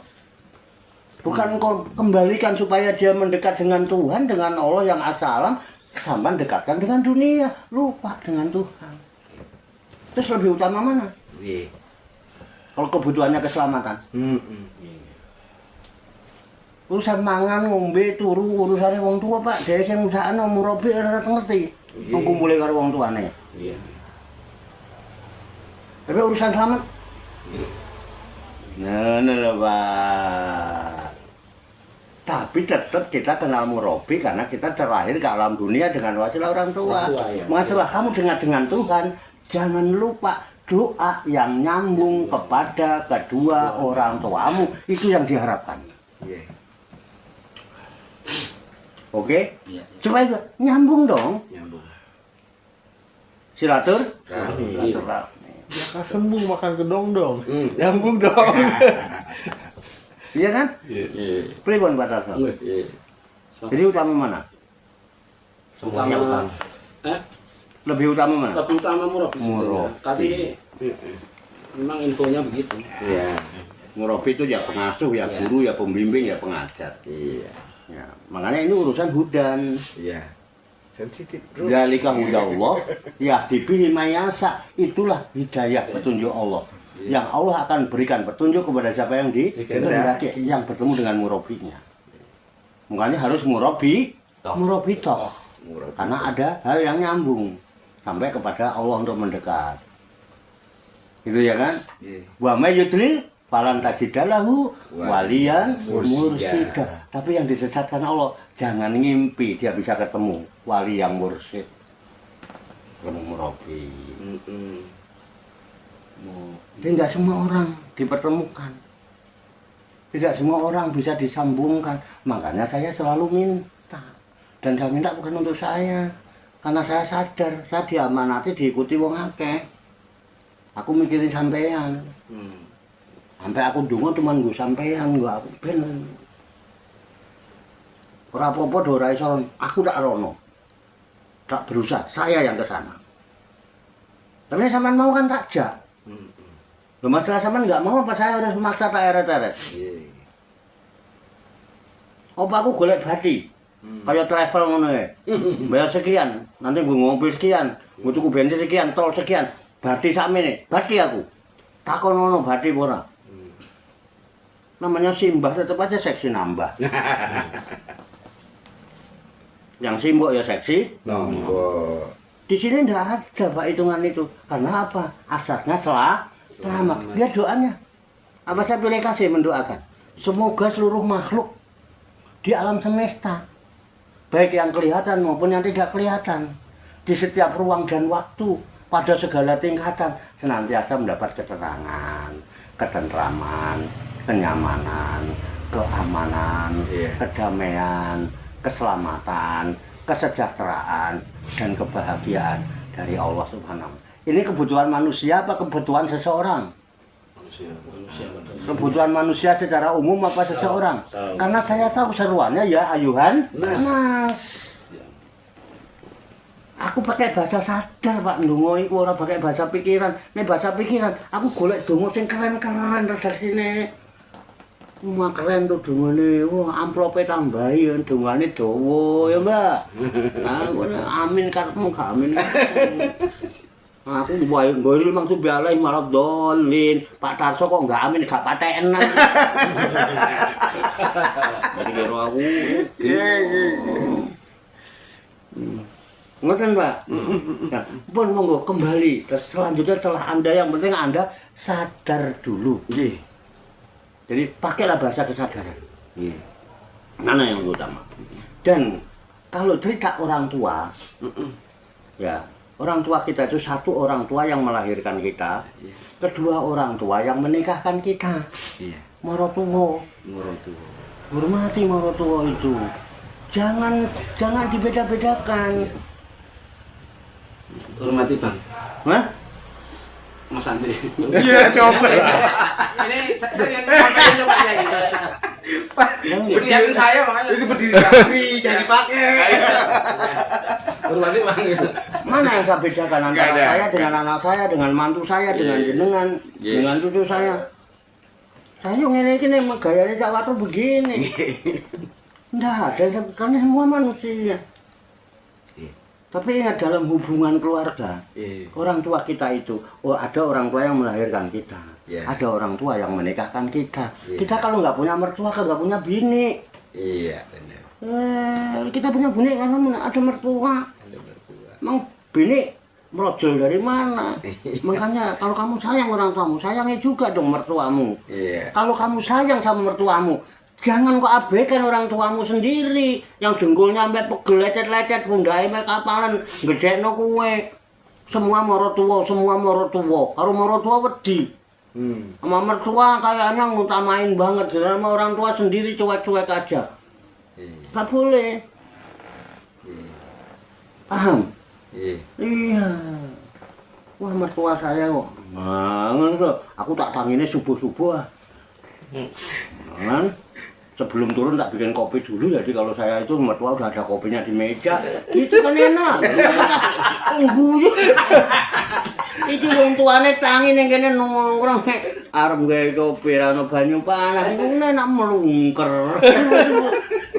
Bukan kau kembalikan supaya dia mendekat dengan Tuhan, dengan Allah yang assalam, sampai dekatkan dengan dunia, lupa dengan Tuhan. Terus lebih utama mana? Kalau kebutuhannya keselamatan. Urusan mangan, ngombe, turu, urusannya wong tua Pak. Dia yang usahane murabi ora ngerti. Ngkumpule karo wong tuane. Iya. Tapi urusan selamat. Nah, lho Pak. Tapi tetap kita kenal murabi karena kita terlahir ke alam dunia dengan wasilah orang tua. Masalah kamu dengan Tuhan, jangan lupa doa yang nyambung kepada kedua orang tuamu, itu yang diharapkan. Oke? Supaya nyambung dong. Silaturahmi. Jaka sembuh makan kedong-dong. Nyambung dong. Iya kan? Pripun Pak Tarso? Jadi utama mana? Semuanya utama. Lebih utama mana? Lebih utama murabi sebetulnya. Tapi memang infonya begitu. Iya. Murabi itu ya pengasuh, ya guru, ya pembimbing, ya pengajar. Iya. Ya, makanya ini urusan hudan. Iya. Sensitif, bro. Dzalika hudallah yahdi bihi mayasa. Itulah hidayah petunjuk Allah. Yang Allah akan berikan petunjuk kepada siapa yang dikehendaki, yang bertemu dengan murabinya. Makanya harus murabi toh. Karena ada hal yang nyambung sampai kepada Allah untuk mendekat. Itu ya kan? Wa may yudlil falan tajidalahu waliyan mursida. Tapi yang disesatkan Allah, jangan ngimpi dia bisa ketemu wali yang mursyid. Ketemu murabi. Jadi tidak semua orang dipertemukan. Tidak semua orang bisa disambungkan. Makanya saya selalu minta. Dan saya minta bukan untuk saya. Karena saya sadar, saya diamanati diikuti wong akeh. Aku mikirin sampean. Sampai aku dungo cuman gue sampean, gue aku ben. Ora apa-apa do ora iso, aku tak rono. Tak berusaha, saya yang ke sana. Tapi sampean mau kan takjak. Loh masalah sampean enggak mau apa saya harus maksa tak eret-eret? Apa aku golek bati? Kayak travel ngono ya. Bayar sekian, nanti gue ngopi sekian, gue cukup bensin sekian, tol sekian. Bati sakmene, bati aku. Takon ngono bati ora. Namanya simbah tetap aja seksi nambah. Yang simbok ya seksi Nambah. Di sini tidak ada Pak hitungan itu. Karena apa? Asasnya selamat. Dia doanya. Apa saya pilih kasih mendoakan? Semoga seluruh makhluk di alam semesta, baik yang kelihatan maupun yang tidak kelihatan, di setiap ruang dan waktu, pada segala tingkatan, senantiasa mendapat ketenangan, ketentraman, kenyamanan, keamanan, kedamaian, keselamatan, kesejahteraan, dan kebahagiaan dari Allah Subhanahu. Ini kebutuhan manusia apa kebutuhan seseorang? Kebutuhan manusia secara umum apa seseorang? Karena saya tahu seruannya ya ayuhan nas. Aku pakai bahasa sadar Pak ndonga iku ora pakai bahasa pikiran. Nek bahasa pikiran aku golek donga sing keren-keren redaksine. Wah keren tuh dungane. Wah amplope tambahi dungane dawa ya, Mbak. Amin karepmu gak amin. Aku wae ngori maksud bialai malah dolin. Pak Tarso kok enggak amin gak patenan. Jadi karo aku. Ngoten, Pak. Nah, pun monggo kembali. Terus selanjutnya setelah Anda yang penting Anda sadar dulu. Nggih. Jadi pakailah bahasa kesadaran. Nggih. Mana yang utama? Dan kalau cerita orang tua, ya orang tua kita itu satu orang tua yang melahirkan kita, kedua orang tua yang menikahkan kita. Iya. Marotuwo, Ngorotuwo. hormati marotuwo itu. Jangan dibeda-bedakan. Hormati Bang. Hah? Mas Andri. Iya, coba. Ini saya yang sampaikan coba ya gitu. Perlihatin saya makanya. Itu berdiri kami, jangan dipakai. Hormati Bang. Mana yang saya bedakan antara Nggak ada. saya dengan anak saya, dengan mantu saya, dengan jenengan, dengan cucu saya? Saya ngene iki nek gayane cak watu begini. Nggak ada, karena semua manusia. Tapi ingat dalam hubungan keluarga, orang tua kita itu, ada orang tua yang melahirkan kita, ada orang tua yang menikahkan kita. Kita kalau nggak punya mertua, nggak punya bini. Iya, benar. Kita punya bini karena ada mertua. Emang bini merojol dari mana? Makanya kalau kamu sayang orang tuamu, sayangi juga dong mertuamu. Iya. Kalau kamu sayang sama mertuamu, jangan kok abaikan orang tuamu sendiri yang dengkulnya sampai pegel lecet-lecet, pundake sampai kapalan, gedekno kowe. Semua marotuwa. Karo marotuwa wedi. Sama mertua kayaknya ngutamain banget, sama orang tua sendiri cuek-cuek aja. Gak boleh. Paham? Iya. Wah mertua saya kok. Aku tak tangine subuh-subuh. Jangan. Sebelum turun tak bikin kopi dulu, jadi kalau saya itu mertua udah ada kopinya di meja, itu kan enak. Tunggu. Itu wong tuane tangi ning kene nongkrong arep gawe kopi ra ono banyu panas, iku enak melungker.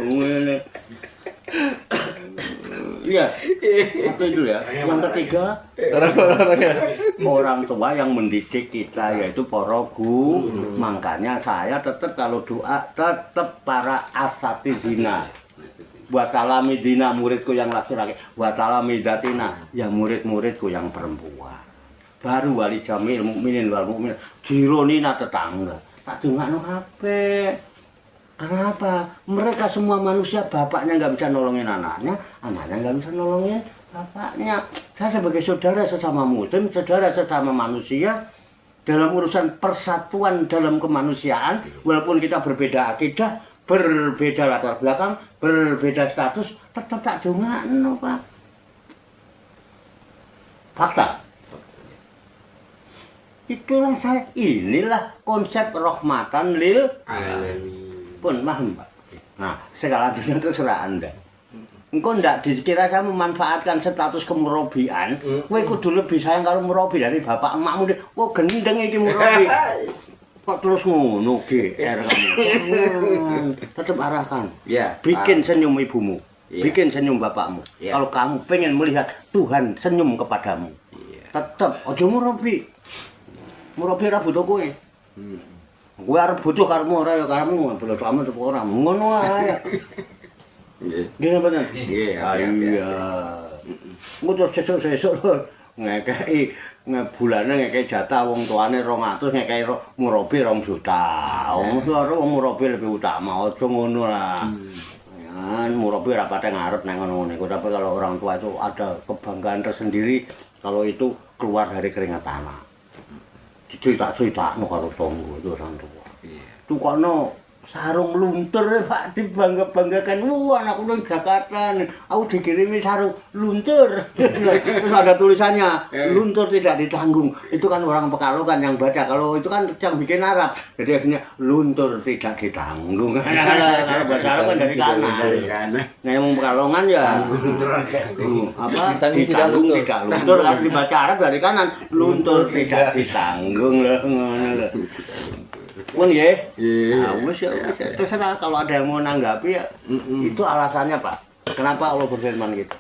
Ngene. Iya, itu ya. Yang ketiga, orang tua yang mendidik kita yaitu para guru. Makanya saya tetap kalau doa tetap para asatizina. Buat alamidina muridku yang laki-laki, buat alamidatina ya murid-muridku yang perempuan. Baru wali jamil mukminin wal mukmin jironina tetangga. Tak dongakno kabeh. Karena apa? Mereka semua manusia, bapaknya nggak bisa nolongin anaknya nggak bisa nolongin bapaknya. Saya sebagai saudara sesama muslim, saudara sesama manusia, dalam urusan persatuan dalam kemanusiaan, walaupun kita berbeda akidah, berbeda latar belakang, berbeda status, tetap tak dongakno, Pak. Fakta. Inilah konsep rahmatan lil alamin. Pun paham, Pak. Nah, selanjutnya terserah Anda. Engkau ndak dikira saya memanfaatkan status kemurabian, kowe kudu lebih sayang karo murabi dari bapak emakmu. Wah, gendeng iki murabi. Kok terus ngono GR kamu. Tetap arahkan. Ya. Bikin senyum ibumu. Ya. Bikin senyum bapakmu. Ya. Kalau kamu pengen melihat Tuhan senyum kepadamu. Tetap aja murabi. Murabi ra butuh kowe. Kowe arep bojo karemu ora ya karemu, bodo amat apa ora. Ngono ae. Nggih. Nggih bener. Nggih, Iya. Ngono sesuk-sesuk ngekeki bulane ngekeki jatah wong tuane 200 ngekeki murabi 2 juta. Wong wong murabi lebih utama, aja ngono lah. Kan murabi ora pate ngarep nang ngono-ngono iku, tapi kalau orang tua itu ada kebanggaan tersendiri kalau itu keluar dari keringat anak. Cerita-cerita karo tonggo itu orang tua. Tukokno sarung luntur Pak dibangga-banggakan. Wah, anakku nang Jakarta. Aku dikirimi sarung luntur. Terus ada tulisannya, luntur tidak ditanggung. Itu kan orang Pekalongan yang baca. Kalau itu kan yang bikin Arab. Jadi akhirnya luntur tidak ditanggung. Kalau bahasa Arab kan dari kanan. Nah, yang Pekalongan ya apa? Ditanggung tidak luntur. Kalau dibaca Arab dari kanan, luntur tidak ditanggung lah ngono lho. Pun ya. Iya. Nah, wis ya wis. Terserah kalau ada yang mau nanggapi ya. Itu alasannya, Pak. Kenapa Allah berfirman gitu?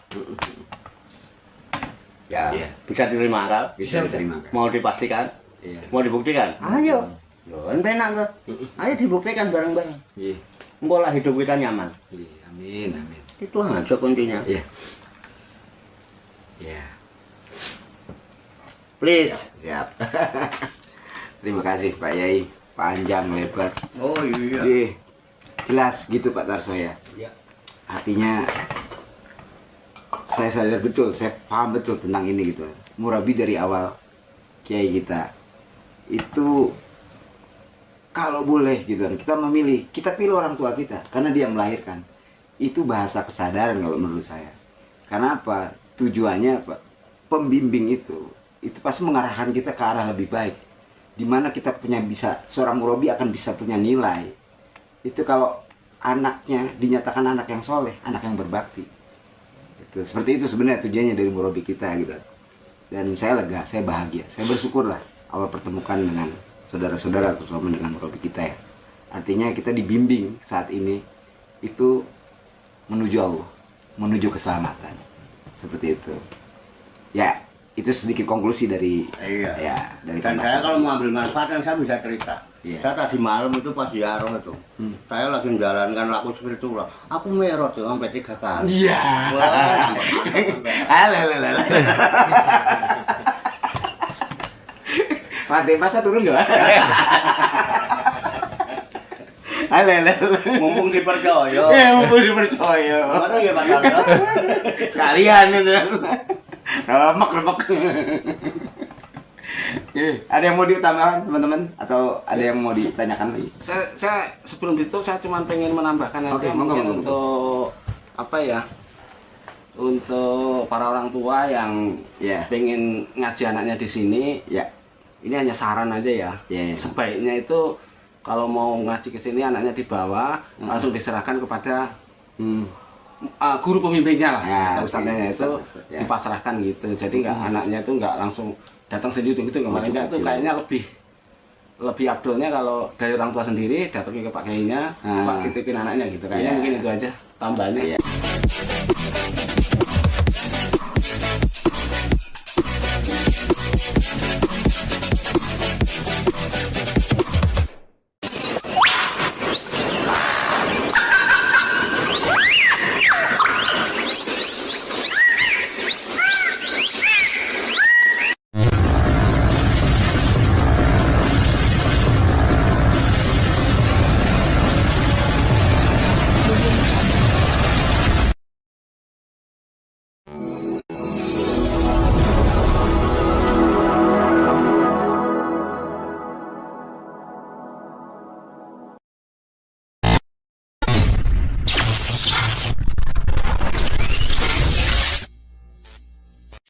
Ya, Iya. bisa diterima kan? Bisa diterima. Mau dipastikan? Iya. Mau dibuktikan? Ayo. Loh, kan penak tuh. Ayo dibuktikan bareng-bareng. Iya. Mbola hidup kita nyaman. Iya. Amin, amin. Itu aja kuncinya. Iya. Iya. Please. Siap. Terima kasih Pak Yai, panjang lebar. Oh iya. Iya. Jelas gitu Pak Tarso ya. Iya. Artinya saya sadar betul, saya paham betul tentang ini gitu. Murabi dari awal kiai kita itu kalau boleh gitu kan, kita memilih, kita pilih orang tua kita karena dia melahirkan. Itu bahasa kesadaran kalau menurut saya. Karena apa? Tujuannya apa? Pembimbing itu pasti mengarahkan kita ke arah lebih baik. Dimana kita punya bisa, seorang murabi akan bisa punya nilai. Itu kalau anaknya dinyatakan anak yang soleh, anak yang berbakti. Itu seperti itu sebenarnya tujuannya dari murabi kita gitu. Dan saya lega, saya bahagia, saya bersyukurlah Allah pertemukan dengan saudara-saudara terutama dengan murabi kita ya. Artinya kita dibimbing saat ini itu menuju Allah, menuju keselamatan. Seperti itu. Ya, itu sedikit konklusi dari Iya. ya dari Dan saya pembahasan. kalau mau ambil manfaat kan saya bisa cerita. Iya. Saya tadi malam itu pas ziarah itu, saya lagi menjalankan laku spiritual. Aku merot tuh sampai 3 kali. Iya. Wah, Alah. Mati masa turun gak? Alah. mumpung dipercaya. Mumpung dipercaya. Mana ya Pak Tarso? Sekalian itu. Remek. Ada yang mau diutamakan teman-teman atau ada yang mau ditanyakan lagi? Saya sebelum ditutup saya cuma pengen menambahkan aja Oke, mungkin monggo. untuk apa ya? Untuk para orang tua yang Ya. pengen ngaji anaknya di sini, Ya. ini hanya saran aja ya. Ya. Sebaiknya itu kalau mau ngaji ke sini anaknya dibawa langsung diserahkan kepada guru pembimbingnya lah. Ya, Ustadznya itu Ustadz, ya. dipasrahkan gitu. Jadi nggak anaknya itu nggak langsung datang sendiri gitu kemarin itu kayaknya lebih abdulnya kalau dari orang tua sendiri datangin ke Pak Kiainya, Pak titipin anaknya gitu. Kayaknya Ya. mungkin itu aja tambahnya. Ya.